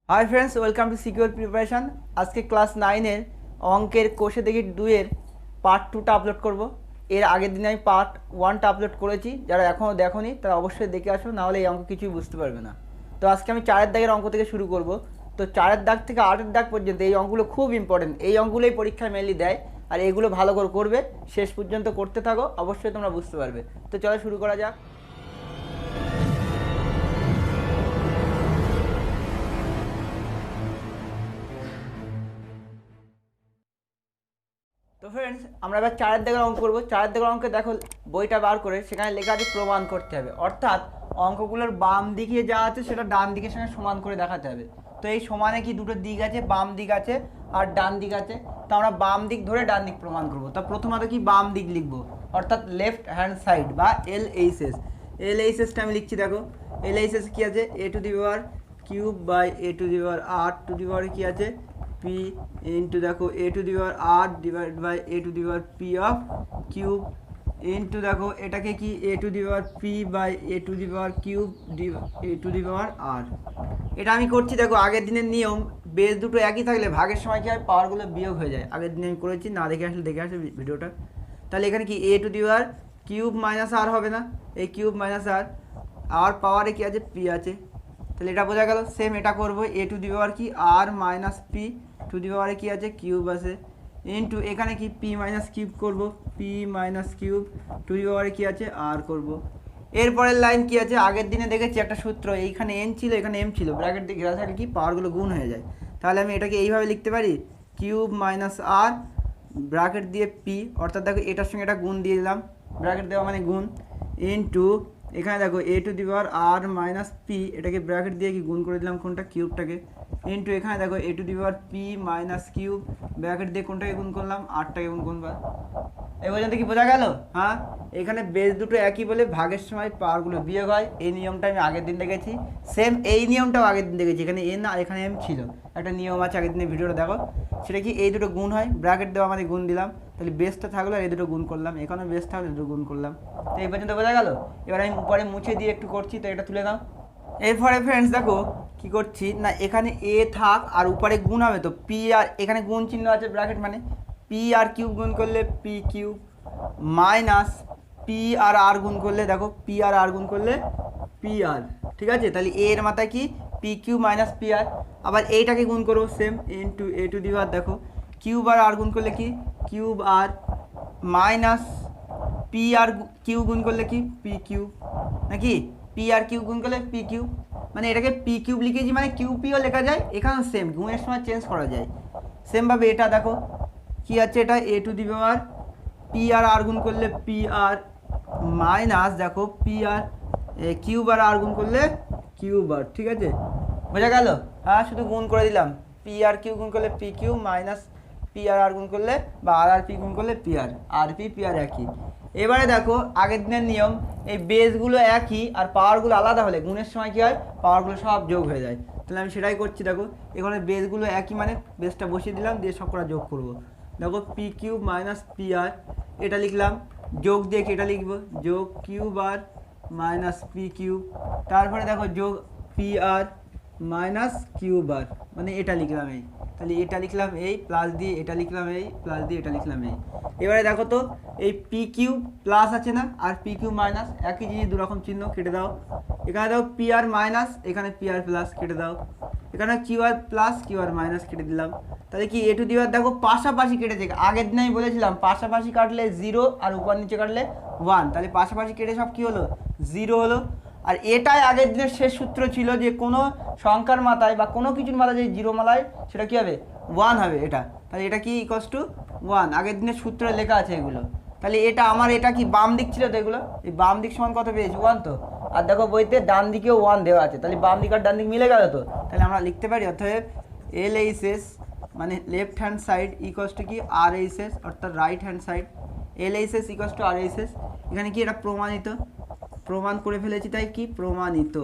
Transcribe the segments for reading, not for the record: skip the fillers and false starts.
Hi friends, welcome to secure preparation. আজকে class 9-এর অঙ্কের কোষে দেখি 2-এর পার্ট 2টা আপলোড করব। এর আগের দিনে আমি পার্ট 1টা আপলোড করেছি। যারা এখনও দেখোনি তারা অবশ্যই দেখে আসো, নাহলে এই অঙ্ক কিছুই বুঝতে পারবে না। তো আজকে আমি 4-এর দাগের অঙ্ক থেকে শুরু করব। তো 4-এর দাগ থেকে 8-এর দাগ পর্যন্ত এই অঙ্কগুলো খুব ইম্পর্টেন্ট। এই অঙ্কগুলোই পরীক্ষায় মেনলি দেয়, আর এগুলো ভালো করে করবে, শেষ পর্যন্ত করতে থাকো, অবশ্যই তোমরা বুঝতে পারবে। তো চলো শুরু করা যাক। তো ফ্রেন্ডস, আমরা এবার 4-এর দাগের অঙ্ক করবো। 4-এর দাগের অঙ্কে দেখো বইটা বার করে সেখানে লেখা আছে প্রমাণ করতে হবে, অর্থাৎ অঙ্কগুলোর বাম দিকে যা আছে সেটা ডান দিকের সঙ্গে সমান করে দেখাতে হবে। তো এই সমানে কি দুটো দিক আছে, বাম দিক আছে আর ডান দিক আছে। তো আমরা বাম দিক ধরে ডান দিক প্রমাণ করবো। তো প্রথমত কি বাম দিক লিখবো, অর্থাৎ লেফট হ্যান্ড সাইড বা LHS। LHSটা আমি লিখছি, দেখো LHS কি আছে, a to the power cube by a to the power r to the power কি আছে p ইন্টু দেখো a to the power r divide by a to the power p of cube into দেখো এটাকে কি a to the power p by a to the power cube a to the power r। এটা আমি করছি, দেখো আগের দিনের নিয়ম, বেস দুটো একই থাকলে ভাগের সময় কি হয়, পাওয়ারগুলো বিয়োগ হয়ে যায়। আগের দিনে আমি করেছি, না দেখে আসলে দেখে আসে ভিডিওটা। তাহলে এখানে কি a to the power cube minus r হবে না, এই কিউব মাইনাস আর পাওয়ারে কি আছে, p আছে। তাহলে এটা বোঝা গেল। সেম এটা করবো, a টু দি পাওয়ার কি r minus p two the পাওয়ারে কি আছে, কিউব আছে, ইন্টু এখানে কি p মাইনাস কিউব করবো, p minus cube two the পাওয়ারে কি আছে, r করব। এরপরের লাইন কি আছে, আগের দিনে দেখেছি একটা সূত্র, এইখানে n ছিল এখানে m ছিল, ব্র্যাকেট দিয়ে ঘেরা থাকলে কি পাওয়ারগুলো গুণ হয়ে যায়। তাহলে আমি এটাকে এইভাবে লিখতে পারি, কিউব মাইনাস r ব্র্যাকেট দিয়ে p, অর্থাৎ দেখো এটার সঙ্গে এটা গুণ দিয়ে দিলাম, ব্র্যাকেট দেওয়া মানে গুণ, ইন্টু এখানে দেখো a to the power r minus P, এটাকে ব্র্যাকেট দিয়ে কি গুণ করে দিলাম কোনটা, কিউবটাকে, ইন্টু এখানে দেখো a to the power p minus cube bracket দিয়ে কোনটাকে গুণ করলাম, আরটাকে গুণ করবা। এই পর্যন্ত কি বোঝা গেল? হ্যাঁ, এখানে বেস দুটো একই বলে ভাগের সময় পাওয়ারগুলো বিয়োগ হয়। এই নিয়মটা আমি আগের দিন দেখেছি, সেম এই নিয়মটাও আগের দিন দেখেছি। এখানে n আর এখানে m ছিল, একটা নিয়ম আছে, আগের দিনের ভিডিওটা দেখো। সেটা কি, এই দুটো গুণ হয়, ব্র্যাকেট দেওয়া মানে গুণ দিলাম, তাহলে বেসটা থাকলো আর এই দুটো গুণ করলাম, এখানে বেস থাকলে দুটো গুণ করলাম। তো এই পর্যন্ত বোঝা গেল। এবার আমি উপরে মুছে দিয়ে একটু করছি, তো এটা তুলে দাও। এরপরে ফ্রেন্ডস দেখো কি করছি না, এখানে a থাক আর উপরে গুণ হবে, তো p আর এখানে গুণ চিহ্ন আছে ব্র্যাকেট মানে p আর কিউব গুণ করলে p কিউব মাইনাস p আর r গুণ করলে দেখো p আর r গুণ করলে p r, ঠিক আছে। তাহলে a এর মাথায় কি p cube minus p r, আবার এইটাকে গুণ করবো same into a to the power দেখো কিউব আর r গুণ করলে কি কিউব r মাইনাস p আর কিউব গুণ করলে কি p কিউব, নাকি p আর কিউব গুণ করলে p কিউব, মানে এটাকে p কিউব লিখেছি, মানে কিউ পিও লেখা যায়, এখানেও সেম গুণের সময় চেঞ্জ করা যায়। সেমভাবে এটা দেখো কি আছে, এটা a to the power p আর আর গুণ করলে পি আর মাইনাস দেখো পি আর কিউব আর আর গুণ করলে কিউব আর, ঠিক আছে, বোঝা গেল। হ্যাঁ, শুধু গুণ করে দিলাম, পি আর কিউ গুণ করলে পি কিউ মাইনাস পি আর আর গুণ করলে বা আর আর পি গুণ করলে পি আর পি আর একই। এবারে দেখো আগের দিনের নিয়ম, এই বেসগুলো একই আর পাওয়ারগুলো আলাদা হলে গুণের সময় কী হয়, পাওয়ারগুলো সব যোগ হয়ে যায়। তাহলে আমি সেটাই করছি, দেখো এখানে বেসগুলো একই মানে বেসটা বসিয়ে দিলাম, দিয়ে সব করা যোগ করবো। দেখো P cube minus P R, এটা লিখলাম, যোগ দিয়ে কি এটা লিখবো, যোগ কিউব আর মাইনাস পি কিউব, তারপরে দেখো যোগ পি আর মাইনাস কিউব আর, মানে এটা লিখলাম এই, তাহলে এটা লিখলাম এই প্লাস দিয়ে এটা লিখলাম এই প্লাস দিয়ে এটা লিখলাম এই। এবারে দেখো তো এই পি কিউব প্লাস আছে না, আর পি কিউব মাইনাস একই জিনিস, দুরকম চিহ্ন কেটে দাও। এখানে দেখো পি আর মাইনাস, এখানে পি আর প্লাস কেটে দাও, এখানে Q R plus Q R minus কেটে দিলাম। তাহলে কি এ টু দি পাওয়ার দেখো পাশাপাশি কেটেছে, আগের দিন আমি বলেছিলাম পাশাপাশি কাটলে 0 আর উপর নিচে কাটলে 1, তাহলে পাশাপাশি কেটে সব কি হলো, 0 হলো। আর এটাই আগের দিনের শেষ সূত্র ছিল, যে কোনো সংখ্যার মাথায় বা কোনো কিছুর মাথায় যে 0 মালায় সেটা কী হবে, 1 হবে এটা। তাহলে এটা কি ইকস টু 1, আগের দিনের সূত্রে লেখা আছে এগুলো। তাহলে এটা আমার, এটা কি বাম দিক ছিল তো, এগুলো এই বাম দিক সমান কত পেয়েছি, 1 তো। আর দেখো বইতে ডান দিকেও 1 দেওয়া আছে, তাহলে বাম দিক আর ডান দিক মিলে গেল তো। তাহলে আমরা লিখতে পারি অতএব LHS মানে left hand side equals to কি RHS, অর্থাৎ right hand side, LHS equals to RHS। এখানে কি এটা প্রমাণিত, প্রমাণ করে ফেলেছি, তাই কি প্রমাণিত,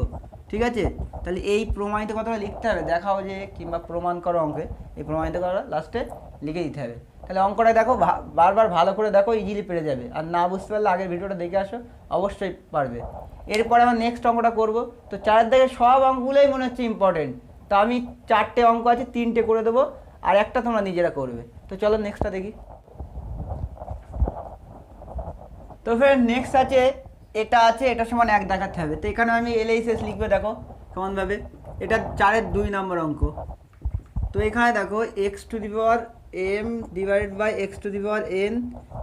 ঠিক আছে। তাহলে এই প্রমাণিত কথাটা লিখতে হবে, দেখাও যে কিংবা প্রমাণ করো অঙ্কে, এই প্রমাণিত কথাটা লাস্টে লিখে দিতে হবে। তাহলে অঙ্কটা দেখো বারবার ভালো করে দেখো, ইজিলি পেরে যাবে। আর না বুঝতে পারলে আগের ভিডিওটা দেখে আসো, অবশ্যই পারবে। এরপরে আমরা নেক্সট অঙ্কটা করব। তো 4 দাগের সব অঙ্কগুলোই মনে হচ্ছে ইম্পর্টেন্ট, তা আমি 4টে অঙ্ক আছে 3টে করে দেবো, আর একটা তোমরা নিজেরা করবে। তো চলো নেক্সটটা দেখি। তো ফ্রেন্ড নেক্সট আছে, এটা আছে, এটা সমান 1 দেখাতে হবে। তো এখানে আমি LHS লিখবে, দেখো কেমনভাবে। এটা 4-এর 2 নম্বর অঙ্ক। তো এখানে দেখো x to the power m divided by x to the power n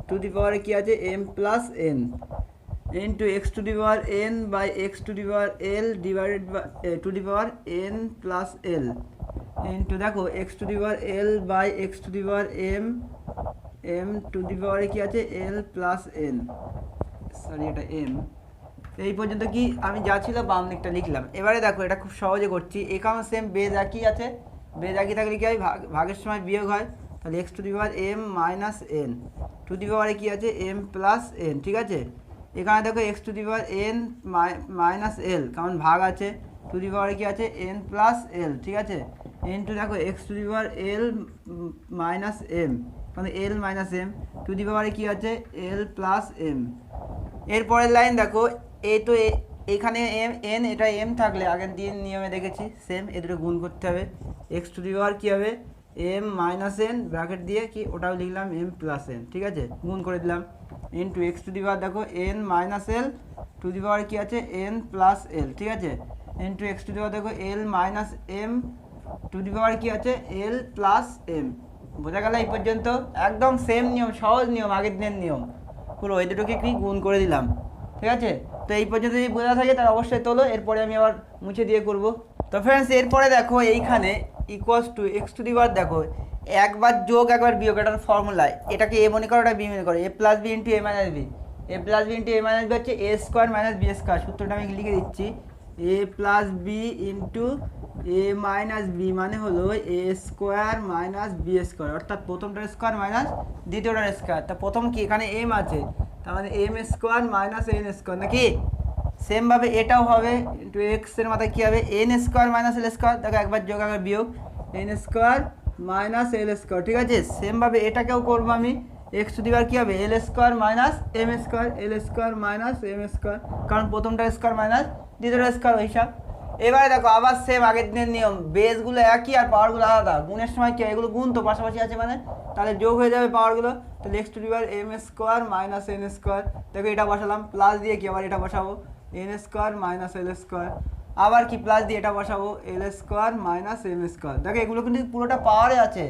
to the পাওয়ারে কী আছে m plus n into x to the power n by x to the power l divided by to the power n plus l into দেখো x to the power l by x to the power m m to the পাওয়ারে কী আছে এল plus n, sorry এটা m. এই পর্যন্ত কি আমি যা ছিল বাম দিকটা লিখলাম। এবারে দেখো এটা খুব সহজে করছি, এখানে সেম বেজ একই আছে, বেজ একই থাকলে কি হয় ভাগের সময় বিয়োগ হয়। তাহলে X to the power M minus N to the পাওয়ারে কী আছে এম প্লাস এন, ঠিক আছে। এখানে দেখো x to the power n minus l, কারণ ভাগ আছে, টু দি পাওয়ারে কী আছে এন প্লাস এল, ঠিক আছে। এন টু দেখো x to the power L minus M, কারণ L minus M, to the পাওয়ারে কী আছে এল প্লাস এম। এরপরের লাইন দেখো, এই তো এখানে এম এন, এটা এম থাকলে আগের দিন নিয়মে দেখেছি সেম, এ দুটো গুণ করতে হবে। এক্স টু দি পাওয়ার কী হবে এম মাইনাস এন ব্র্যাকেট দিয়ে কি ওটাও লিখলাম এম প্লাস এন, ঠিক আছে, গুণ করে দিলাম। Into x to the power দেখো n minus l to the power কী আছে এন প্লাস এল, ঠিক আছে। Into x to the power দেখো l minus M to the power কী আছে এল প্লাস এম। বোঝা গেল এই পর্যন্ত? একদম সেম নিয়ম, সহজ নিয়ম, আগের দিনের নিয়ম পুরো। এই দুটোকে কি গুণ করে দিলাম, ঠিক আছে। তো এই পর্যন্ত যদি বোঝা থাকে তাহলে অবশ্যই তোলো, এরপরে আমি আবার মুছে দিয়ে করব। তো ফ্রেন্ডস এরপরে দেখো এইখানে equals to x to the power দেখো একবার যোগ একবার বিয়োগ, এটার ফর্মুলায় এটাকে এ মনে করো, এটা বি মনে করো, এ প্লাস বি ইন্টু এ মাইনাস বি, এ প্লাস বি ইন্টু এ মাইনাস বি হচ্ছে এ স্কোয়ার মাইনাস বি স্কোয়ার। সূত্রটা আমি লিখে দিচ্ছি, এ প্লাস বি ইন্টু এ মাইনাস বি মানে হলো এ স্কোয়ার মাইনাস বি স্কোয়ার, অর্থাৎ প্রথমটার স্কোয়ার মাইনাস দ্বিতীয়টার স্কোয়ার। তা প্রথম কি এখানে এম আছে, তার মানে M square minus N square, নাকি সেমভাবে এটাও হবে ইন্টু এক্সের মাথায় কী হবে N square minus L square, দেখো একবার যোগ একবার বিয়োগ N square minus L square, ঠিক আছে। সেমভাবে এটাকেও করবো আমি, এক্স টু দি পাওয়ার কী হবে এল স্কোয়ার মাইনাস এম স্কোয়ার, এল স্কোয়ার মাইনাস এম স্কোয়ার, কারণ প্রথমটা স্কোয়ার মাইনাস দ্বিতীয়টা স্কোয়ার হিসাব। এবারে দেখো আবার সেম আগের দিনের নিয়ম, বেসগুলো একই আর পাওয়ারগুলো আলাদা। গুণের সময় কি এগুলো গুণ তো পাশাপাশি আছে মানে, তাহলে যোগ হয়ে যাবে পাওয়ারগুলো। তাহলে X to the power M square minus N square, দেখো এটা বসালাম, প্লাস দিয়ে কি আবার এটা বসাবো N square minus L square, আবার কি প্লাস দিয়ে এটা বসাবো L square minus M square. দেখো এগুলো কিন্তু পুরোটা পাওয়ারে আছে,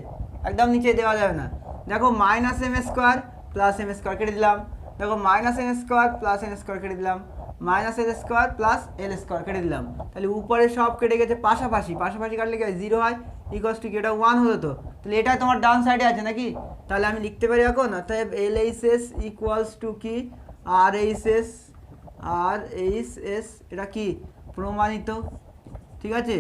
একদম নিচে দেওয়া যাবে না। দেখো minus M square plus M square কেটে দিলাম, দেখো minus N square plus N square কেটে দিলাম, minus L square plus L square কেটে দিলাম। তাহলে উপরে সব কেটে গেছে, পাশাপাশি পাশাপাশি কাটলে কি হয় 0 হয়, ইকুয়ালস টু কি এটা 1 হলো। তো তাহলে এটা তোমার ডান সাইডে আছে নাকি, তাহলে আমি লিখতে পারি এখন, অর্থাৎ L H S equals to কি আর এইচ এস, আর এইচ এস এটা কি প্রমাণিত, ঠিক আছে।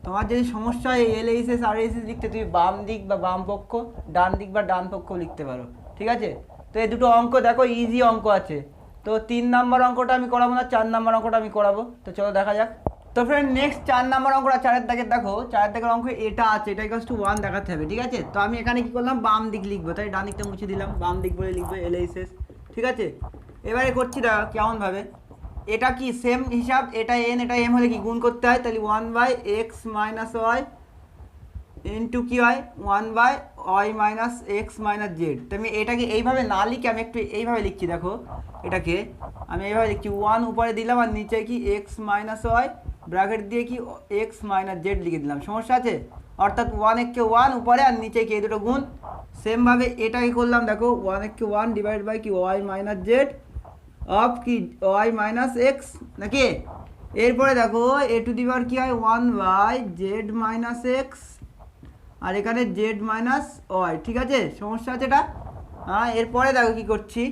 তোমার যদি সমস্যা হয় এল এইচ এস আর এইচ এস লিখতে, তুমি বাম দিক বা বাম পক্ষ, ডান দিক বা ডান পক্ষ লিখতে পারো, ঠিক আছে। তো এই দুটো অঙ্ক দেখো ইজি অঙ্ক আছে। তো 3 নম্বর অঙ্কটা আমি করাবো না, 4 নম্বর অঙ্কটা আমি করাবো। তো চলো দেখা যাক। তো ফ্রেন্ড নেক্সট 4 নম্বর অঙ্কটা 4-এর দাগের দেখো, 4-এর দাগের অঙ্ক এটা আছে, এটা ইকুয়ালস টু 1 দেখাতে হবে, ঠিক আছে। তো আমি এখানে কি করলাম বাম দিক লিখবো, তাই ডান দিকটা মুছে দিলাম, বাম দিক বলে লিখবো এল এইচ এস, ঠিক আছে। এবারে করছি না কেমনভাবে, এটা কি সেম হিসাব, এটা এন এটা এম হলে কি গুণ করতে হয়, তাহলে 1/x মাইনাস ওয়াই ইন্টু কী হয় 1/y minus x minus Z. তো আমি এটাকে এইভাবে না লিখে আমি একটু এইভাবে লিখছি, দেখো এটাকে আমি এইভাবে লিখছি, 1 উপরে দিলাম আর নিচে কি এক্স মাইনাস ওয়াই ব্র্যাকেট দিয়ে কি এক্স মাইনাস জেড লিখে দিলাম, সমস্যা আছে। অর্থাৎ 1 1 উপরে আর নিচে কি এই দুটো গুণ। সেমভাবে এটাকে করলাম, দেখো 1 1 ডিভাইড বাই কি ওয়াই মাইনাস জেড অফ কি ওয়াই মাইনাস এক্স, নাকি। এরপরে দেখো এ টু দি পাওয়ার কী হয় 1/z মাইনাস এক্স, আর এখানে জেড মাইনাস ওয়াই, ঠিক আছে, সমস্যা আছে এটা। হ্যাঁ এরপরে দেখো কী করছি,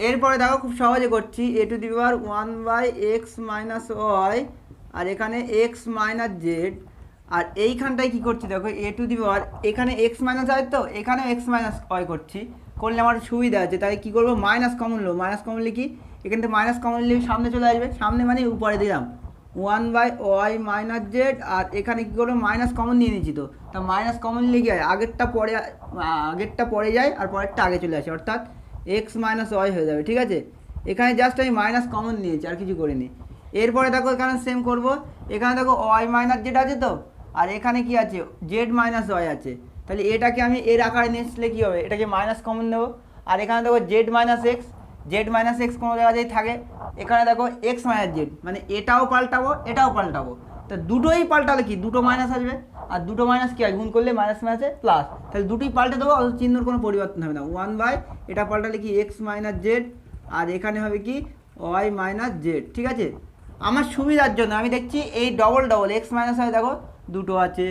এরপরে দেখো খুব সহজে করছি, a to the power 1/x minus y, আর এখানে এক্স মাইনাস জেড, আর এইখানটায় কী করছি দেখো এ টু দি পাওয়ার এখানে এক্স মাইনাস ওয়াই, তো এখানেও এক্স মাইনাস ওয়াই করছি, করলে আমার সুবিধা আছে। তাই কী করবো মাইনাস কমন নেবো, মাইনাস কমন লিখি, এখান থেকে মাইনাস কমন নিলে সামনে চলে আসবে, সামনে মানে উপরে দিলাম 1/y মাইনাস জেড, আর এখানে কী করবো মাইনাস কমন নিয়ে নিচ্ছি, তো তা মাইনাস কমন নিলে কি হয় আগেরটা পরে যায় আর পরেরটা আগে চলে আসে, অর্থাৎ এক্স মাইনাস ওয়াই হয়ে যাবে, ঠিক আছে। এখানে জাস্ট আমি মাইনাস কমন নিয়েছি আর কিছু করিনি। এরপরে দেখো এখানে সেম করবো, এখানে দেখো ওয়াই মাইনাস জেড আছে, তো আর এখানে কি আছে জেড মাইনাস ওয়াই আছে, তাহলে এটাকে আমি এর আকারে নিয়ে আসলে কী হবে, এটাকে মাইনাস কমন নেবো। আর এখানে দেখো জেড মাইনাস এক্স কোনো জায়গাতেই থাকে, এখানে দেখো এক্স মাইনাস জেড, মানে এটাও পাল্টাবো এটাও পাল্টাবো, তা দুটোই পাল্টালে কি দুটো মাইনাস আসবে, আর দুটো মাইনাস কি হয় গুণ করলে মাইনাস মাইনাসে প্লাস, তাহলে দুটোই পাল্টে দেবো, অত চিহ্নর কোনো পরিবর্তন হবে না। 1 বাই এটা পাল্টালে কি এক্স মাইনাস জেড, আর এখানে হবে কি ওয়াই মাইনাস জেড। ঠিক আছে, আমার সুবিধার জন্য আমি দেখছি এই ডবল এক্স মাইনাস হয় দেখো দুটো আছে,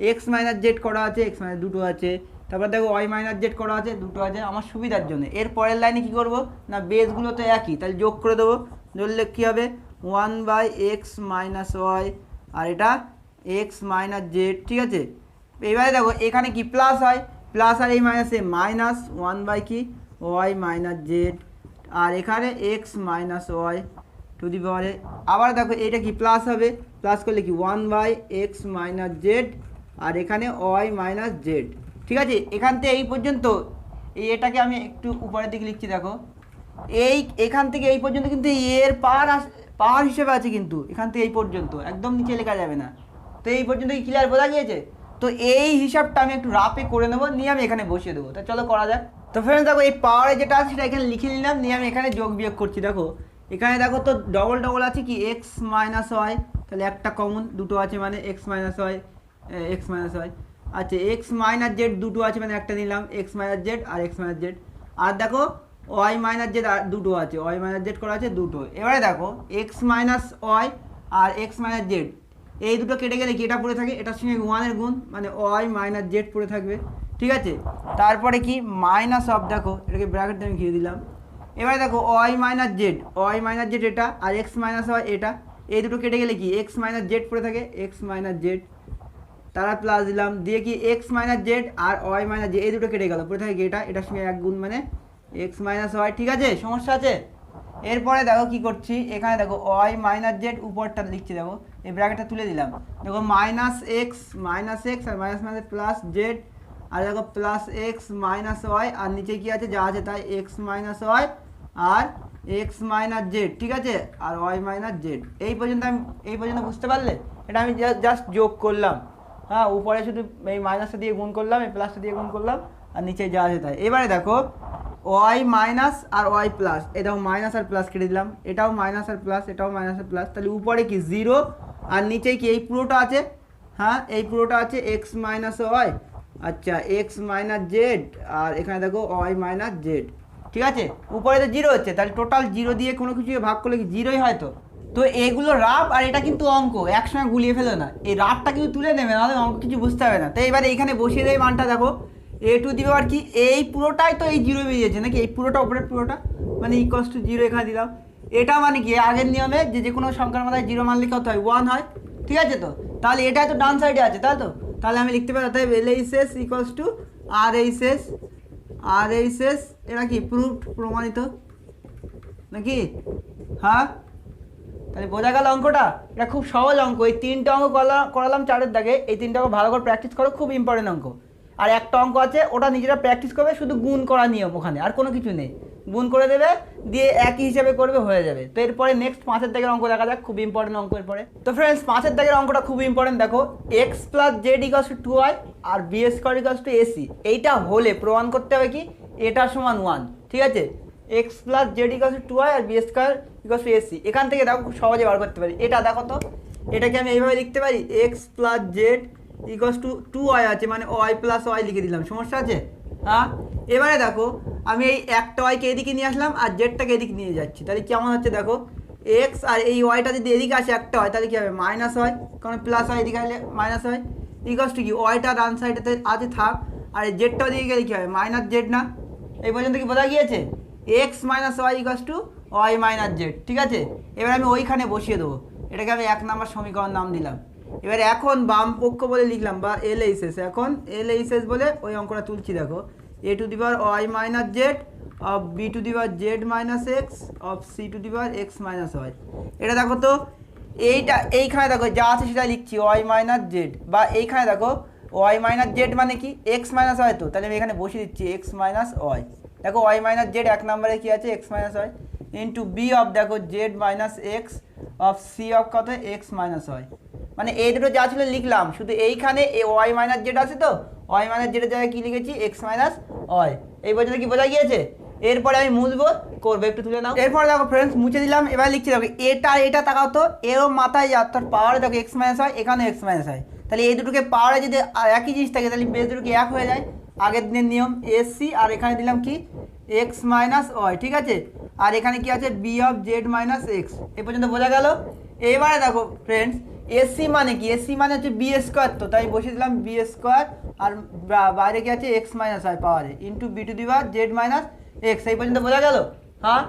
এক্স মাইনাস জেড করা আছে, এক্স মাইনাস দুটো আছে, তারপর দেখো ওয়াই মাইনাস জেড করা আছে দুটো আছে, আমার সুবিধার জন্য। এর পরের লাইনে কী করবো না বেসগুলো তো একই, তাহলে যোগ করে দেবো, ধরলে কী হবে 1/x মাইনাস ওয়াই, আর এটা এক্স মাইনাস জেড। ঠিক আছে, এবারে দেখো এখানে কি প্লাস হয়, প্লাস আর এই মাইনাসে মাইনাস 1 কি ওয়াই মাইনাস জেড, আর এখানে x minus y to the পাওয়ারে, আবার দেখো এটা কি প্লাস হবে, প্লাস করলে কি 1/x মাইনাস জেড, আর এখানে ওয়াই মাইনাস জেড। ঠিক আছে, এখান থেকে এই পর্যন্ত এটাকে আমি একটু উপরের দিকে লিখছি দেখো, এখান থেকে এই পর্যন্ত কিন্তু এর পাওয়ার হিসেবে আছে, কিন্তু এখান থেকে এই পর্যন্ত একদম নিচে লেখা যাবে না। তো এই পর্যন্ত কি ক্লিয়ার বোঝা গিয়েছে? তো এই হিসাবটা আমি একটু রাফে করে নেবো, নিয়ে আমি এখানে বসিয়ে দেবো। তা চলো করা যাক। তো ফ্রেন্ডস দেখো এই পাওয়ারে যেটা আছে সেটা এখানে লিখে নিলাম, নিয়ে আমি এখানে যোগ বিয়োগ করছি। দেখো এখানে দেখো তো ডবল আছে কি এক্স মাইনাস ওয়াই, তাহলে একটা কমন, দুটো আছে মানে এক্স মাইনাস ওয়াই, আচ্ছা এক্স মাইনাস জেড দুটো আছে মানে একটা নিলাম এক্স মাইনাস জেড আর এক্স মাইনাস জেড, আর দেখো ওয়াই মাইনাস জেড আর দুটো আছে, ওয়াই মাইনাস জেড করা আছে দুটো। এবারে দেখো এক্স মাইনাস ওয়াই আর এক্স মাইনাস জেড এই দুটো কেটে গেলে কি এটা পড়ে থাকে, এটার সঙ্গে ওয়ানের গুণ মানে ওয়াই মাইনাস জেড পড়ে থাকবে। ঠিক আছে, তারপরে কি মাইনাস অফ, দেখো এটাকে ব্র্যাকেটে আমি ঘিরে দিলাম। এবারে দেখো ওয়াই মাইনাস জেড এটা, আর এক্স মাইনাস ওয়াই এটা, এই দুটো কেটে গেলে কি এক্স মাইনাস জেড পড়ে থাকে, এক্স মাইনাস জেড, তারা প্লাস দিলাম, দিয়ে কি এক্স মাইনাস জেড আর ওয়াই মাইনাস জেড এই দুটো কেটে গেল, পড়ে থাকে কি এটার সঙ্গে এক গুণ মানে এক্স মাইনাস ওয়াই। ঠিক আছে, সমস্যা আছে? এরপরে দেখো কি করছি, এখানে দেখো ওয়াই মাইনাস জেড উপরটা লিখছি, দেখো এই ব্র্যাকেটটা তুলে দিলাম, দেখো মাইনাস এক্স আর মাইনাস মাইনাস প্লাস জেড, আর দেখো প্লাস এক্স মাইনাস ওয়াই, আর নিচে কি আছে যা আছে তাই এক্স মাইনাস ওয়াই আর এক্স মাইনাস জেড। ঠিক আছে, আর ওয়াই মাইনাস জেড। এই পর্যন্ত বুঝতে পারলে? এটা আমি জাস্ট যোগ করলাম, হ্যাঁ উপরে শুধু এই মাইনাসটা দিয়ে গুণ করলাম, এই প্লাসটা দিয়ে গুণ করলাম, আর নিচে যা আছে তাই। এবারে দেখো ওয়াই মাইনাস আর ওয়াই প্লাস, এটাও মাইনাস আর প্লাস কেটে দিলাম, এটাও মাইনাস আর প্লাস, এটাও মাইনাস আর প্লাস, তাহলে উপরে কি জিরো, আর নিচে কি এই পুরোটা আছে, হ্যাঁ এই পুরোটা আছে এক্স মাইনাস ওয়াই, আচ্ছা এক্স মাইনাস জেড, আর এখানে দেখো ওয়াই মাইনাস জেড। ঠিক আছে, উপরে তো জিরো হচ্ছে, তাহলে টোটাল জিরো দিয়ে কোনো কিছুকে ভাগ করলে কি জিরোই হয়। তো এগুলো রাফ, আর এটা কিন্তু অঙ্ক, একসঙ্গে গুলিয়ে ফেলো না, এই রাফটা কিন্তু তুলে নেবে, নাহলে অঙ্ক কিছু বুঝতে হবে না। তো এবারে এখানে বসিয়ে দেয় মানটা, দেখো এ টু দি পাওয়ার কি এই পুরোটাই তো এই জিরো বেরিয়েছে নাকি, এই পুরোটা উপরের পুরোটা মানে ইকুয়ালস টু জিরো এখানে দিলাম। এটা মানে কি আগের নিয়মে যে কোনো সংখ্যার মাথায় জিরো মান লিখে হতে হয় 1 হয়। ঠিক আছে, তো তাহলে এটা তো ডান সাইডে আছে, তাই তো, তাহলে আমি লিখতে পারি অতএব LHS equals to RHS, এটা কি প্রমাণিত নাকি? হ্যাঁ, তাহলে বোঝা গেল অঙ্কটা। এটা খুব সহজ অঙ্ক, এই 3টে অঙ্ক করালাম 4-এর দাগে, এই 3টে অঙ্ক ভালো করে প্র্যাকটিস করো, খুব ইম্পর্টেন্ট অঙ্ক। আর একটা অঙ্ক আছে ওটা নিজেরা প্র্যাকটিস করবে, শুধু গুণ করা নিয়ম, ওখানে আর কোনো কিছু নেই, গুণ করে দেবে দিয়ে একই হিসাবে করবে, হয়ে যাবে। তো এরপরে নেক্সট 5-এর দাগের অঙ্ক দেখা যাক, খুব ইম্পর্টেন্ট অঙ্ক এরপরে। তো ফ্রেন্ডস 5-এর দাগের অঙ্কটা খুব ইম্পর্টেন্ট, দেখো x plus z equals to 2y আর b square equals to ac, এইটা হলে প্রমাণ করতে হবে কি এটা সমান 1। ঠিক আছে, x plus z equals to 2y আর b square equals to ac, এখান থেকে দেখো খুব সহজে বার করতে পারি। এটা দেখো তো, এটাকে আমি এইভাবে লিখতে পারি x plus z equals to 2y আছে মানে ওয়াই প্লাস ওয়াই লিখে দিলাম, সমস্যা আছে? হ্যাঁ, এবারে দেখো আমি এই একটা ওয়াইকে এদিকে নিয়ে আসলাম আর জেডটাকে এদিকে নিয়ে যাচ্ছি, তাহলে কেমন হচ্ছে দেখো এক্স আর এই ওয়াইটা যদি এদিকে আসে একটা হয় তাহলে কী হবে মাইনাস হয়, কারণ প্লাস হয় এদিকে আসলে মাইনাস হয়, ইকুয়ালস টু কি ওয়াইটা ডান সাইডেতে আছে থাক, আর এই জেডটাও দিকে গেলে কী হবে মাইনাস জেড না? এই পর্যন্ত কি বোঝা গিয়েছে? X minus y equals to y minus z. ঠিক আছে, এবার আমি ওইখানে বসিয়ে দেবো, এটাকে আমি 1 নম্বর সমীকরণ নাম দিলাম। এবার এখন বাম পক্ষ বলে লিখলাম বা এলএইচএস, এখন এলএইচএস বলে ওই অঙ্কটা তুলছি, দেখো a to the power y minus z of b to the power z minus x of c to the power x minus y. এটা দেখো তো এইখানে দেখো যা আছে সেটা লিখছি ওয়াই মাইনাস জেড, বা এইখানে দেখো ওয়াই মাইনাস জেড মানে কি এক্স মাইনাস ওয়াই, তো তাহলে আমি এখানে বসিয়ে দিচ্ছি এক্স মাইনাস ওয়াই। দেখো ওয়াই মাইনাস জেড 1 নম্বরে কি আছে x minus y into b of দেখো z minus x of c of কত এক্স মাইনাস ওয়াই, মানে এই দুটো যা ছিল লিখলাম, শুধু এইখানে ওয়াই মাইনাস জেড আছে, তো ওয়াই মাইনাস জেডের জায়গায় কী লিখেছি এক্স মাইনাস ওয়াই। এই পর্যন্ত কি বোঝা গিয়েছে? এরপরে আমি মুছবো, করবো, একটু তুলে নাও। এরপরে দেখো ফ্রেন্ডস মুছে দিলাম, এবার লিখছি দেখো এটা তাকাও তো, এরও মাথায় তার পাওয়ারে দেখো এক্স মাইনাস হয়, এখানেও এক্স মাইনাস হয়, তাহলে এই দুটোকে পাওয়ারে যদি একই জিনিস থাকে তাহলে বেস দুটোকে এক হয়ে যায়, আগের দিনের নিয়ম এসসি, আর এখানে দিলাম কি এক্স মাইনাস ওয়াই, ঠিক আছে, আর এখানে কি আছে b of z minus x. এই পর্যন্ত বোঝা গেল। এবারে দেখো ফ্রেন্ডস এসসি মানে কি, এসসি মানে হচ্ছে বি স্কোয়ার, তো তাই বসিয়ে দিলাম বি স্কোয়ার, আর বাইরে কি আছে এক্স মাইনাস ওয়াই পাওয়ারে into b to the power z minus x. এই পর্যন্ত বোঝা গেল। হ্যাঁ,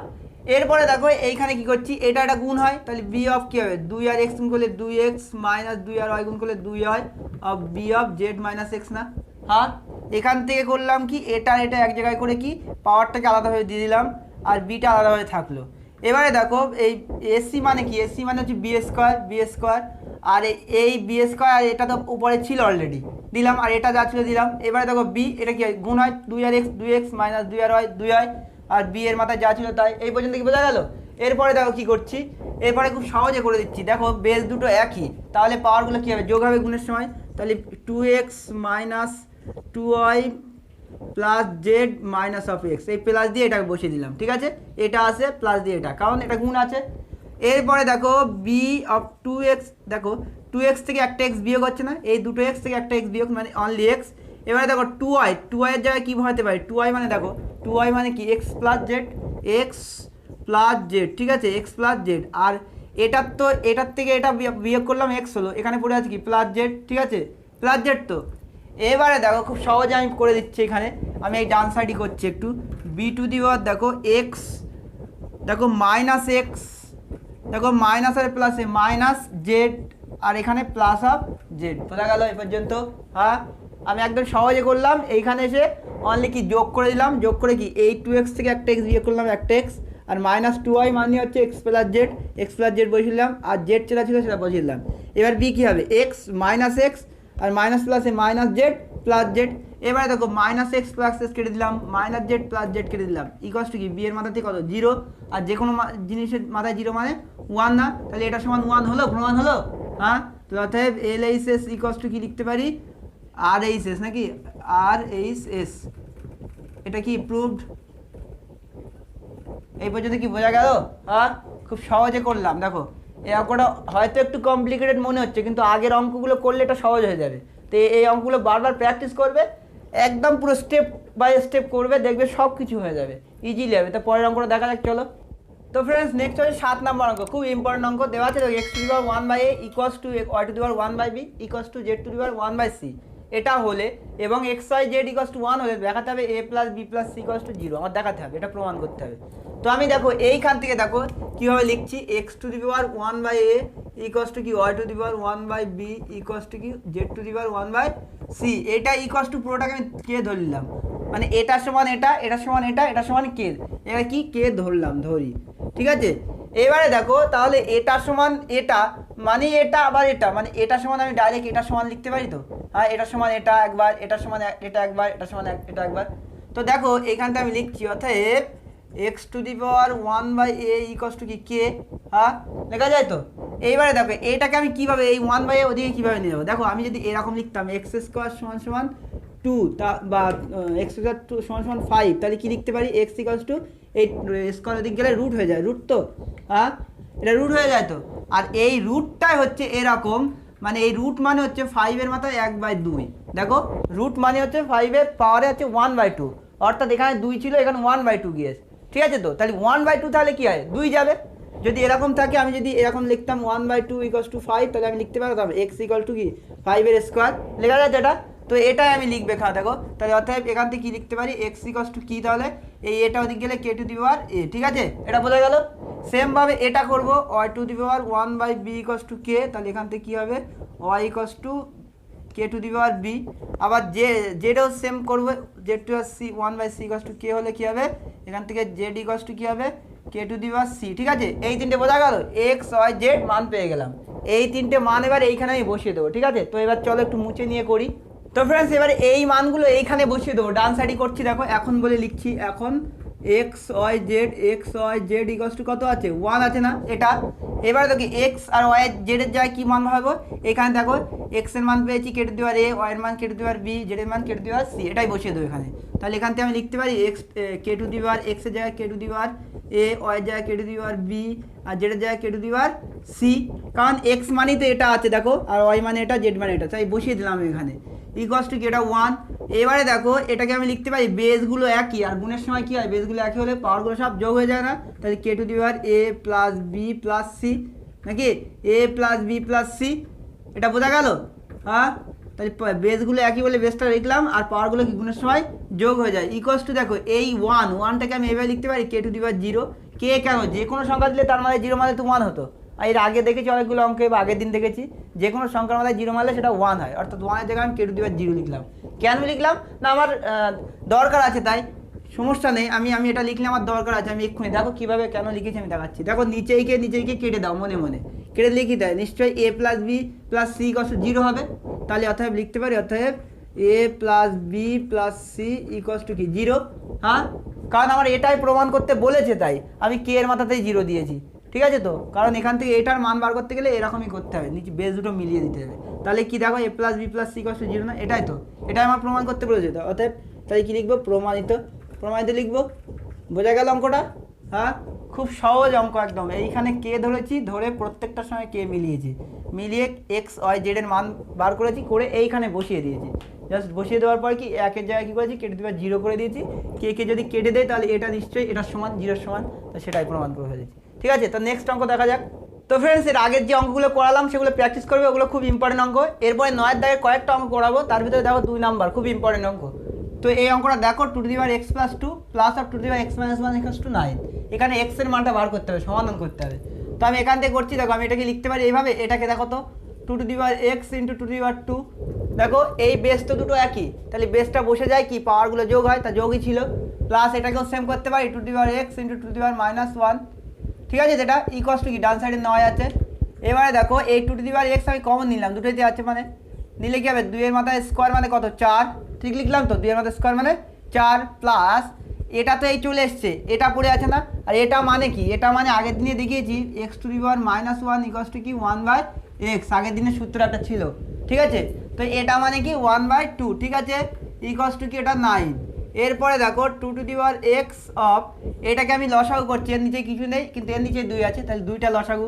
এরপরে দেখো এইখানে কি করছি, এটা একটা গুণ হয়, তাহলে বি অফ কী হবে 2 আর এক্স গুণ করলে 2x মাইনাস 2 আর ওয়াই গুণ করলে 2y of b of z minus x না। হ্যাঁ, এখান থেকে করলাম কি এটা এক জায়গায় করে কি পাওয়ারটাকে আলাদাভাবে দিয়ে দিলাম, আর বিটা আলাদাভাবে থাকলো। এবারে দেখো এই এসসি মানে কি, এসসি মানে হচ্ছে বি স্কোয়ার, আর এই বি স্কোয়ার আর এটা তো উপরে ছিল অলরেডি দিলাম, আর এটা যা ছিল দিলাম। এবারে দেখো বি এটা কি গুণ হয় 2 আর এক্স 2x মাইনাস 2 আর ওয়াই 2y, আর বি এর মাথায় যা ছিল তাই। এই পর্যন্ত কি বোঝা গেল। এরপরে দেখো কি করছি, এরপরে খুব সহজে করে দিচ্ছি, দেখো বেস দুটো একই, তাহলে পাওয়ারগুলো কী হবে যোগ হবে গুণের সময়, তাহলে 2x minus 2y plus Z minus of x, এই প্লাস দিয়ে এটাকে বসিয়ে দিলাম, ঠিক আছে, এটা আছে প্লাস দিয়ে এটা, কারণ এটা গুণ আছে। এরপরে দেখো বি অফ 2x, দেখো 2x থেকে একটা এক্স বিয়োগ হচ্ছে না, এই দুটো এক্স থেকে একটা এক্স বিয়োগ মানে অনলি এক্স। এবারে দেখো 2y এর জায়গায় কী হতে পারে, 2y মানে দেখো 2y মানে কি এক্স প্লাস জেড, ঠিক আছে, এক্স প্লাস জেড, আর এটার থেকে এটা বিয়োগ করলাম এক্স হলো, এখানে পড়ে আছে কি প্লাস জেড, ঠিক আছে, প্লাস জেড। তো এবারে দেখো খুব সহজে আমি করে দিচ্ছি, এখানে আমি এই ডান সাইডই করছি একটু, বি টু দি পাওয়ার দেখো এক্স, দেখো মাইনাস এক্স, দেখো মাইনাস আর প্লাসে মাইনাস জেড, আর এখানে প্লাস অফ জেড। বোঝা গেল এই পর্যন্ত। হ্যাঁ, আমি একদম সহজে করলাম, এইখানে এসে অনলি কি যোগ করে দিলাম, যোগ করে কি এই 2x থেকে একটা এক্স বিয়োগ করলাম একটা এক্স, আর মাইনাস 2y মানে হচ্ছে এক্স প্লাস জেড বসিয়ে আর জেড যেটা ছিল সেটা বসিয়ে দিলাম। এবার বি কী হবে এক্স মাইনাস এক্স, আর মাইনাস প্লাসে মাইনাস জেড প্লাস জেড। এবারে দেখো মাইনাস এক্স প্লাস এক্স কেটে দিলাম, মাইনাস জেড প্লাস জেড কেটে দিলাম, ইকোয়াস টু কি বি এর মাথা থেকে কত 0, আর যে কোনো জিনিসের মাথায় 0 মানে 1 না, তাহলে এটা সমান 1 হলো, প্রমাণ হলো। হ্যাঁ, তো অতএব L H S equals to কি লিখতে পারি আর এইচ এস নাকি আর এইচ এস, এটা কি প্রুভড। এই পর্যন্ত কি বোঝা গেল। হ্যাঁ, খুব সহজে করলাম। দেখো এই অঙ্কটা হয়তো একটু কমপ্লিকেটেড মনে হচ্ছে, কিন্তু আগের অঙ্কগুলো করলে এটা সহজ হয়ে যাবে। তো এই অঙ্কগুলো বারবার প্র্যাকটিস করবে, একদম পুরো স্টেপ বাই স্টেপ করবে, দেখবে সব কিছু হয়ে যাবে, ইজিলি হবে। তো পরের অঙ্কটা দেখা যাক, চলো। তো ফ্রেন্ডস নেক্সট হচ্ছে 7 নম্বর অঙ্ক, খুব ইম্পর্টেন্ট অঙ্ক। দেওয়া আছে x to the power 1/a equals to y to the power 1/b equals to z to the power 1/c, এটা হলে এবং x y z equals to 1 হলে দেখাতে হবে a plus b plus c equals to 0, আমার দেখাতে হবে, এটা প্রমাণ করতে হবে। তো আমি দেখো এইখান থেকে দেখো কীভাবে লিখছি, x to the power 1/a equals to কি y to the power 1/b equals to কি z to the power 1/c, এটা ইকুয়ালস টু পুরোটাকে আমি কে ধরে নিলাম, মানে এটা সমান এটা, এটা সমান এটা, এটা সমান কে, এটা কি কে ধরি, ঠিক আছে। এবারে দেখো তাহলে এটা সমান এটা মানে এটা, আবার এটা মানে এটা সমান, আমি ডাইরেক্ট এটা সমান লিখতে পারি। তো হ্যাঁ, এটা সমান এটা একবার, এটা সমান এটা একবার, এটা সমান এটা একবার। তো দেখো এখানটা আমি লিখছি, অর্থাৎ x to the power 1/a equals to কি কে, হ্যাঁ লেখা যায়। তো এইবারে দেখো এটাকে আমি কীভাবে এই 1/a ওদিকে কীভাবে নিয়ে যাবো, দেখো আমি যদি এরকম লিখতাম এক্স স্কোয়ার সমান সমান 2 বা এক্স স্কোয়ার 2 সমান সমান 5, তাহলে কি লিখতে পারি এক্স ইকুয়ালস টু এই স্কোয়ার দিক গেলে রুট হয়ে যায়, রুট। তো হ্যাঁ, এটা রুট হয়ে যায়। তো আর এই রুটটাই হচ্ছে এরকম, মানে এই রুট মানে হচ্ছে 5-এর মাথায় 1/2, দেখো রুট মানে হচ্ছে 5-এর পাওয়ারে হচ্ছে 1/2, অর্থাৎ এখানে 2 ছিল, এখানে 1/2 গিয়েছে, ঠিক আছে। তো তাহলে 1/2 তাহলে কী হয় 2 যাবে, যদি এরকম থাকে, আমি যদি এরকম লিখতাম 1/2 ইকুয়ালস টু 5, তাহলে আমি লিখতে পারতাম এক্স ইকুয়াল টু কি 5-এর স্কোয়ার, লেখা যাচ্ছে এটা। তো এটাই আমি লিখবে খা, দেখো তাহলে অর্থাৎ এখান থেকে কী লিখতে পারি এক্স ইকুয়ালস টু কী, তাহলে এই এটা ওদিক গেলে কে টু দি পাওয়ার এ, ঠিক আছে, এটা বোঝা গেল। সেমভাবে এটা করব y to the power 1/b equals to k, তাহলে এখান থেকে কী হবে y equals to k to the power b, আবার জেডও সেম করবে, z to c 1/c equals to k হলে কী হবে, এখান থেকে জেড ইকুয়ালস টু কী হবে কে টু দি পাওয়ার সি, ঠিক আছে। এই তিনটে বোঝা গেল, এক্স ওয়াই জেড মান পেয়ে গেলাম, এই তিনটে মান এবার এইখানে আমি বসিয়ে দেবো, ঠিক আছে। তো এবার চলো একটু মুছে নিয়ে করি। তো ফ্রেন্ডস এবারে এই মানগুলো এইখানে বসিয়ে দেবো, ডান সাইডই করছি, দেখো এখন বলে লিখছি, এখন xyz ইকুয়ালস টু কত আছে 1 আছে না এটা। এবারে দেখি এক্স আর ওয়াই জেডের জায়গায় কী মান ভাবো, এখানে দেখো এক্স এর মান পেয়েছি কেটে দেওয়ার এ, ওয়াই এর মান কেটে দেওয়ার বি, জেড এর মান কেটে দেওয়ার সি, এটাই বসিয়ে দেবো এখানে। তাহলে এখান থেকে আমি লিখতে পারি এক্স কে টু দেওয়ার এক্স এর জায়গায় কে টু দেওয়ার এ, ওয়াই এর জায়গায় কে টু দেওয়ার বি, আর জেড এর জায়গায় কে টু দেওয়ার সি, কারণ এক্স মানেই তো এটা আছে দেখো, আর ওয়াই মানে এটা, জেড মানে এটা, তাই বসিয়ে দিলাম এখানে ইকুয়ালস টু কি এটা 1। এবারে দেখো এটাকে আমি লিখতে পারি বেসগুলো একই, আর গুণের সময় কী হয় বেসগুলো একই হলে পাওয়ারগুলো সব যোগ হয়ে যায় না, তাহলে কে টু দেওয়ার এ প্লাস বি প্লাস সি, নাকি এ প্লাস বি প্লাস সি, এটা বোঝা গেল। হ্যাঁ, তাহলে বেসগুলো একই বলে বেসটা লিখলাম, আর পাওয়ারগুলো কি গুণের সময় যোগ হয়ে যায়। ইকুয়ালস টু দেখো এই ওয়ানটাকে আমি এভাবে লিখতে পারি কে টু দেওয়ার 0। কে কেন, যে কোনো সংখ্যা দিলে তার মানে 0 মানে তো 1 হতো। আর এর আগে দেখেছি অনেকগুলো অঙ্কে বা আগের দিন দেখেছি যে কোনো সংখ্যার মাথায় 0 মারলে সেটা 1 হয়, অর্থাৎ 1 এর জায়গায় আমি কে টু দেওয়ার 0 লিখলাম। কেন লিখলাম না, আমার দরকার আছে তাই, সমস্যা নেই, আমি এটা লিখলে আমার দরকার আছে, আমি এক্ষুনি দেখো কীভাবে কেন লিখেছি আমি দেখাচ্ছি। দেখো নিচেইকে কেটে দাও মনে মনে, কেটে লিখি দেয় নিশ্চয়ই a plus b plus c equals to 0 হবে। তাহলে অতএব লিখতে পারি অতএব a plus b plus c equals to কি 0। হ্যাঁ, কারণ আমার এটাই প্রমাণ করতে বলেছে তাই আমি কে এর মাথাতেই 0 দিয়েছি, ঠিক আছে তো। কারণ এখান থেকে এটার মান বার করতে গেলে এরকমই করতে হবে, নিচে বেস দুটো মিলিয়ে দিতে হবে। তাহলে কি দেখো a plus b plus c equals to 0 না, এটাই তো, এটাই আমার প্রমাণ করতে বলেছে তো। অতএব তাহলে কী লিখবো, প্রমাণিত লিখবো। বোঝা গেল অঙ্কটা? হ্যাঁ, খুব সহজ অঙ্ক একদম। এইখানে কে ধরেছি, ধরে প্রত্যেকটার সময় কে মিলিয়ে এক্স ওয়াই জেড এর মান বার করেছি, করে এইখানে বসিয়ে দিয়েছি। জাস্ট বসিয়ে দেওয়ার পর কি একের জায়গায় কী করেছি কেটে দেওয়ার 0 করে দিয়েছি। কে যদি কেটে দেয় তাহলে এটা নিশ্চয়ই এটার সমান 0 সমান, তো সেটাই প্রমাণ করে ফেলেছি। ঠিক আছে, তো নেক্সট অঙ্ক দেখা যাক। তো ফ্রেন্ডস, এর আগের যে অঙ্কগুলো করালাম সেগুলো প্র্যাকটিস করবে, ওগুলো খুব ইম্পর্টেন্ট অঙ্ক। এরপরে 9 দাগের কয়েকটা অঙ্ক করাবো, তার ভিতরে দেখো 2 নাম্বার খুব ইম্পর্টেন্ট অঙ্ক। তো এই অঙ্কটা দেখো 2 to the power x plus 2 plus of 2 to the power x minus 1 equals to 9। এখানে x এর মানটা বার করতে হবে, সমাধান করতে হবে। তো আমি এখান থেকে করছি, দেখো আমি এটাকে লিখতে পারি এইভাবে, এটাকে দেখো তো 2 to the power x into 2 to the power 2। দেখো এই বেস তো দুটো একই, তাহলে বেসটা বসে যায় কি পাওয়ারগুলো যোগ হয়, তা যোগই ছিল। প্লাস এটাকেও সেম করতে পারি 2 to the power x into 2 to the power minus 1, ঠিক আছে, যেটা ইকুয়ালস টু কি ডান সাইডে 9 আছে। এবারে দেখো এই 2 টু দি পাওয়ার x আমি কমন নিলাম, দুটোইতে আছে মানে নিলে কি হবে, 2 এর মাথায় স্কোয়ার মানে কত 4, ঠিক লিখলাম তো, 2 এর মাথায় স্কোয়ার মানে 4, প্লাস এটা তো এই চলে এসছে, এটা পড়ে আছে না, আর এটা মানে কি, এটা মানে আগের দিনে দেখিয়েছি x to the power minus 1 equals to কি 1/x, আগের দিনের সূত্র একটা ছিল, ঠিক আছে। তো এটা মানে কি 1/2, ঠিক আছে, ইকুয়ালস টু কি এটা 9। এরপরে দেখো 2 to the power x of, এটাকে আমি লসাগু করছি, এর নিচে কিছু নেই কিন্তু এর নিচে 2 আছে, তাহলে 2টা লসাগু,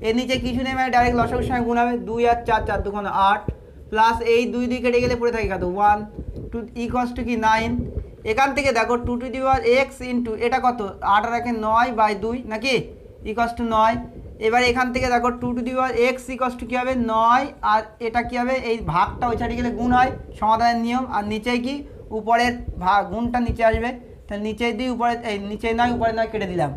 এর নিচে কিছু নেই মানে ডাইরেক্ট লসাগুর সঙ্গে গুণ হবে, 2 আর 4, 4 2 8, প্লাস এই 2 2 কেটে গেলে পড়ে থাকে কত 1 টু ইকুয়ালস টু কি 9। এখান থেকে দেখো 2 to the power x into এটা কত 8 আর 9/2 নাকি ইকুয়ালস টু 9। এবার এখান থেকে দেখো 2 to the power x equals to কী হবে 9, আর এটা কী হবে এই ভাগটা ওই সাইডে গেলে গুণ হয়, সমাধানের নিয়ম, আর নিচে কি উপরের ভাগ গুণটা নিচে আসবে, তাহলে নিচে দিই উপরে, এই নিচে নয় উপরে নয় কেটে দিলাম।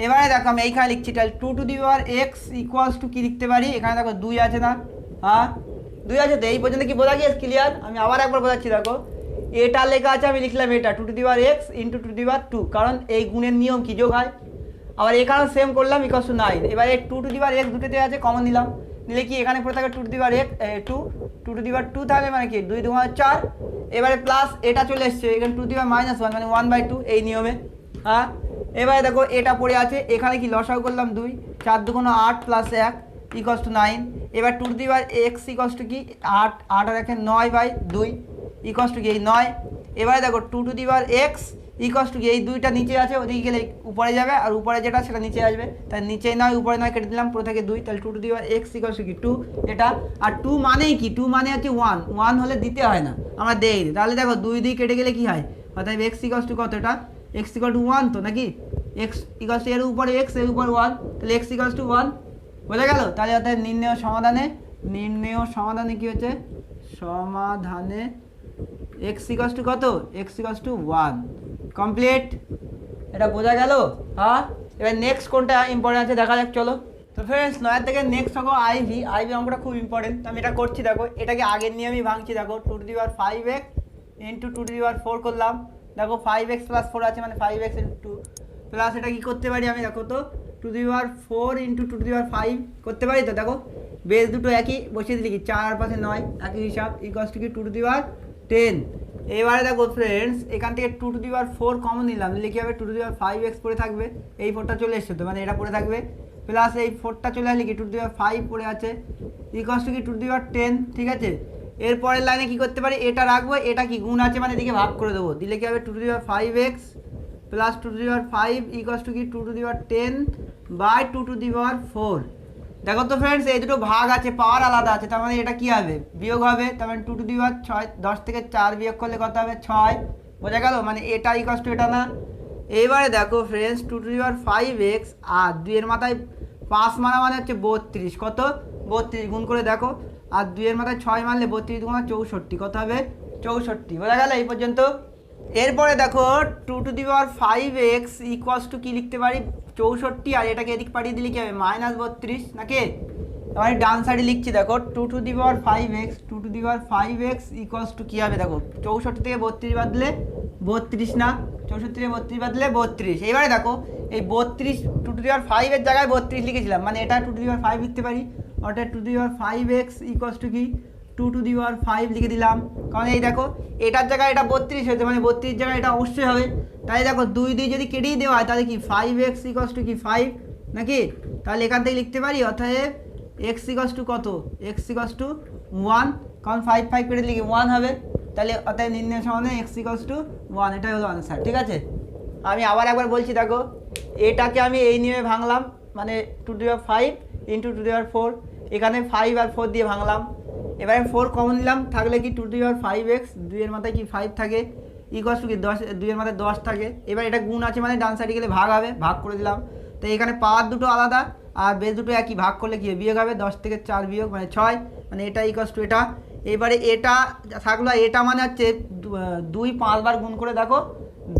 এবারে দেখো আমি এইখানে লিখছি, তাহলে 2 to the power x equals to কী লিখতে পারি, এখানে দেখো 2 আছে না, হ্যাঁ 2 আছে তো, এই পর্যন্ত কি বোঝা গিয়েছে ক্লিয়ার? আমি আবার একবার বোঝাচ্ছি, দেখো এটা লেখা আছে, আমি লিখলাম এটা 2 to the power x into 2 to the power 2, কারণ এই গুণের নিয়ম কি যোগ হয়। আবার এখানেও সেম করলাম ইকুয়ালস টু 9। এবারে 2 টু দি পাওয়ার x দুটোতে আছে, কমন নিলাম, নিলে কি এখানে পড়ে থাকে 2 to the power x 2 to the power 2 থাকে মানে কি 2 2 4। এবারে প্লাস এটা চলে এসছে, এখানে 2 টু দি পাওয়ার মাইনাস 1 মানে 1/2 এই নিয়মে, হ্যাঁ। এবারে দেখো এটা পড়ে আছে, এখানে কি লসাগু করলাম 2, 4 2 8 প্লাস 1 ইকুয়ালস টু 9। এবার 2 to the power x equals to কি 8 8 আর 9/2 ইকুয়ালস টু কি এই 9। এবারে দেখো 2 to the power x equals to কি এই 2টা নিচে আছে, ওদিকে গেলে উপরে যাবে, আর উপরে যেটা সেটা নিচে আসবে, তাই নিচে 9 উপরে 9 কেটে দিলাম, পুরো থেকে 2, তাহলে 2 to the power x equals to কি 2 এটা। আর 2 মানেই কি, 2 মানে হচ্ছে 1 হলে দিতে হয় না, আমরা দেই। তাহলে দেখো 2 2 কেটে গেলে কি হয়, অর্থাৎ x ইকুয়ালস টু কত, এটা x ইকুয়াল টু 1 তো নাকি, x ইকুয়ালস টু এর উপরে x এর উপর 1, তাহলে x ইকুয়ালস টু 1 বোঝা গেল। তাহলে অর্থাৎ নির্ণেয় সমাধানে কি হচ্ছে, সমাধানে x ইকুয়ালস টু কত, x ইকুয়ালস টু 1 কমপ্লিট, এটা বোঝা গেল। হ্যাঁ, এবার নেক্সট কোনটা ইম্পর্টেন্ট আছে দেখা যাক, চলো। তো ফ্রেন্ডস 9 থেকে নেক্সট অঙ্ক আইভি অঙ্কটা খুব ইম্পর্টেন্ট, তো আমি এটা করছি, দেখো এটাকে আগের নিয়মই ভাঙছি, দেখো 2 to the power 5x into 2 to the power 4 করলাম, দেখো 5x প্লাস 4 আছে মানে 5x ইন্টু প্লাস এটা কি করতে পারি আমি, দেখো তো 2 to the power 4 into 2 to the power 5 করতে পারি তো, দেখো বেস দুটো একই বসিয়ে দিলি কি 4 আর 5 9 একই হিসাব, ইকুয়ালস টু কি 2 টু দি পাওয়ার 10 এবারে দেখো ফ্রেন্ডস, এখান থেকে 2^4 কমন নিলাম, নিলে কি হবে 2^5x পড়ে থাকবে, এই 4টা চলে এসছে তো, মানে এটা পড়ে থাকবে, প্লাস এই 4টা চলে আসলে কি 2^5 পড়ে আছে, ইকুয়ালস টু কি 2^10, ঠিক আছে। এরপরের লাইনে কি করতে পারি, এটা রাখবো, এটা কি গুণ আছে মানে এদিকে ভাগ করে দেবো, দিলে কি হবে 2^5x প্লাস 2^5 ইকুয়ালস টু কি 2^10/2^4। দেখো তো ফ্রেন্ডস, এই দুটো ভাগ আছে, পাওয়ার আলাদা আছে, তার মানে এটা কি হবে বিয়োগ হবে, তার মানে 2^6, 10 থেকে 4 বিয়োগ করলে কত হবে 6, বোঝা গেল, মানে এটা ইকুয়ালস টু এটা না। এইবারে দেখো ফ্রেন্ডস 2^5x আর 2 এর মাথায় 5 মারা মানে হচ্ছে 32, কত 32, গুণ করে দেখো, আর 2 এর মাথায় 6 মারলে 32 গুণা 64, কত হবে 64, বোঝা গেল এই পর্যন্ত। এরপরে দেখো 2^5x ইকুয়ালস টু কি লিখতে পারি 64, আর এটাকে এদিক পাঠিয়ে দিলে কি হবে -32 নাকি, আমি ডান সাইডে লিখছি দেখো 2^5x ইকুয়ালস টু কি হবে দেখো 64 থেকে 32 বাদলে 32 না, 64 থেকে 32 বাদলে 32। এবারে দেখো এই 32 2^5 এর জায়গায় 32 লিখেছিলাম, মানে এটা 2^5 লিখতে পারি, অর্থাৎ 2^5x ইকুয়ালস টু কি 2^5 লিখে দিলাম, কারণ এই দেখো এটার জায়গায় এটা 32 হয়েছে, মানে 32 জায়গায় এটা অবশ্যই হবে, তাই দেখো 2 যদি কেটেই দেওয়া হয় তাহলে কি 5x ইকুয়ালস টু কি 5 নাকি, তাহলে এখান থেকে লিখতে পারি অর্থাৎ x ইকুয়ালস টু কত, x ইকুয়ালস টু 1, কারণ 5 কেটে লিখে 1 হবে, তাহলে অর্থাৎ নির্ণয় সমাধানে x ইকুয়ালস টু 1, এটাই হলো আনসার, ঠিক আছে। আমি আবার একবার বলছি দেখো, এটাকে আমি এই নিয়মে ভাঙলাম, মানে 2^5 ইন্টু 2^4, এখানে 5 আর 4 দিয়ে ভাঙলাম, এবারে 4 কমন নিলাম, থাকলে কি 2^5x, 2 এর মাথায় কি 5 থাকে, ইকুয়ালস টু কি 10, 2 এর মাথায় 10 থাকে, এবার এটা গুণ আছে মানে ডান সাইডে গেলে ভাগ হবে, ভাগ করে দিলাম, তো এখানে পাওয়ার দুটো আলাদা আর বেস দুটো একই, ভাগ করলে কি বিয়োগ হবে, 10 থেকে 4 বিয়োগ মানে 6, মানে এটা ইকুয়ালস টু এটা। এবারে এটা থাকলো, এটা মানে হচ্ছে 2 5 বার গুণ করে দেখো,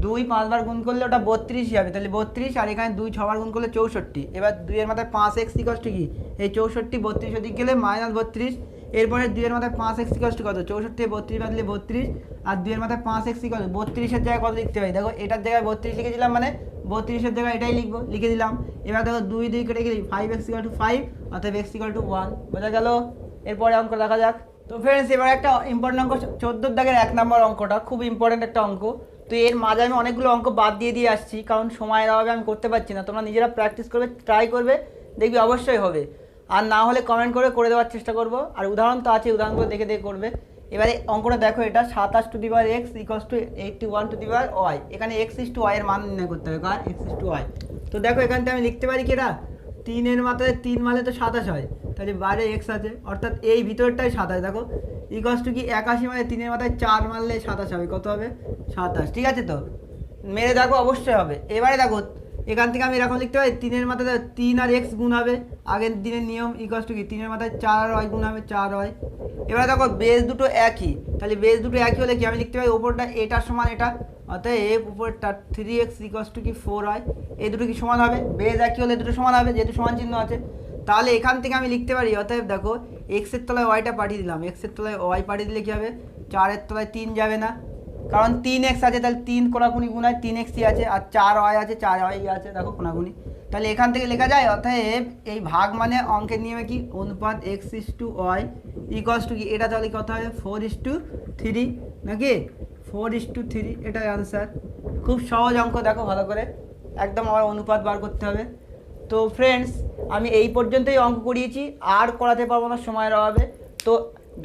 2 5 বার গুণ করলে ওটা 32 হবে, তাহলে 32, আর এখানে 2 6 বার গুণ করলে 64, এবার 2 এর মাথায় 5x ইকুয়ালস টু কি এই 64, 32 ওদিক গেলে -32, এরপরে 2 এর মাথায় 5x ইকুয়ালস টু কত 64 থেকে 32 বাদলে 32, আর 2 এর মাথায় 5x ইকুয়াল 32 এর জায়গায় কত লিখতে পারি দেখো, এটার জায়গায় 32 লিখেছিলাম, মানে 32 এর জায়গায় এটাই লিখবো, লিখে দিলাম। এবার দেখো 2 কেটে গেলে 5x ইকুয়াল টু 5, অর্থাৎ x ইকুয়াল টু 1, বোঝা গেল। এরপরে অঙ্ক দেখা যাক। তো ফ্রেন্ডস এবার একটা ইম্পর্টেন্ট অঙ্ক, 14 দাগের 1 নম্বর অঙ্কটা খুব ইম্পর্টেন্ট একটা অঙ্ক। তো এর মাঝে আমি অনেকগুলো অঙ্ক বাদ দিয়ে আসছি, কারণ সময়ের অভাবে আমি করতে পারছি না, তোমরা নিজেরা প্র্যাকটিস করবে, ট্রাই করবে, দেখবি অবশ্যই হবে, আর না হলে কমেন্ট করে দেওয়ার চেষ্টা করব, আর উদাহরণ তো আছে, উদাহরণগুলো দেখে করবে। এবারে অঙ্কটা দেখো, এটা 27^x ইকুয়ালস টু 81^y, এখানে x ইস টু y এর মান নির্ণয় করতে হবে, কার x ইস টু y। তো দেখো এখান থেকে আমি লিখতে পারি কি, এটা 3 এর মাথায় 3 মারলে তো 27 হয়, তাহলে বাইরে x আছে, অর্থাৎ এই ভিতরটাই 27, দেখো ইকুয়ালস টু কি 81 মানে 3 এর মাথায় 4 মারলে 27 হবে, কত হবে 27, ঠিক আছে। তো মেরে দেখো অবশ্যই হবে। এবারে দেখো এখান থেকে আমি এরকম লিখতে পারি, 3 এর মাথায় 3 আর x গুণ হবে, আগের দিনের নিয়ম, ইকুয়ালস টু কি 3 এর মাথায় 4 আর y গুণ হবে, 4 হয়। এবারে দেখো বেস দুটো একই, তাহলে বেস দুটো একই হলে কি আমি লিখতে পারি ওপরটা এটার সমান এটা, অর্থাৎ উপরটা 3x ইকুয়ালস টু কি 4 হয়, এই দুটো কি সমান হবে, বেস একই হলে দুটো সমান হবে, যেহেতু সমান চিহ্ন আছে। তাহলে এখান থেকে আমি লিখতে পারি, অতএব দেখো x এর তলায় yটা পাঠিয়ে দিলাম, x এর তলায় y পাঠিয়ে দিলে কি হবে 4 এর তলায় 3 যাবে না, কারণ 3x আছে, তাহলে 3 কোনাকুনি গুণ হয়, 3xই আছে, আর 4y আছে, 4y আছে, দেখো কোনাকুনি, তাহলে এখান থেকে লেখা যায়, অতএব এই ভাগ মানে অঙ্কের নিয়মে কি অনুপাত x is to y equals to কি, এটা তাহলে কত হবে 4:3 নাকি, 4:3, এটাই আনসার। খুব সহজ অঙ্ক, দেখো ভালো করে, একদম আমার অনুপাত বার করতে হবে। তো ফ্রেন্ডস আমি এই পর্যন্তই অঙ্ক করিয়েছি, আর করাতে পারবো না সময়ের অভাবে। তো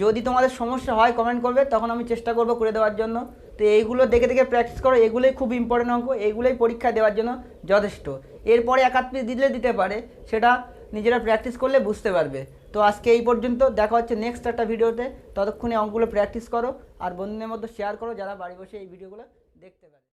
যদি তোমাদের সমস্যা হয় কমেন্ট করবে, তখন আমি চেষ্টা করবো করে দেওয়ার জন্য। তো এইগুলো দেখে প্র্যাকটিস করো, এগুলোই খুব ইম্পর্টেন্ট অঙ্ক, এগুলোই পরীক্ষা দেওয়ার জন্য যথেষ্ট। এরপরে এক আধ পিস দিতে পারে, সেটা নিজেরা প্র্যাকটিস করলে বুঝতে পারবে। তো আজকে এই পর্যন্ত, দেখা হচ্ছে নেক্সট একটা ভিডিওতে, ততক্ষণে অঙ্কগুলো প্র্যাকটিস করো আর বন্ধুদের মধ্যে শেয়ার করো, যারা বাড়ি বসে এই ভিডিওগুলো দেখতে পারে।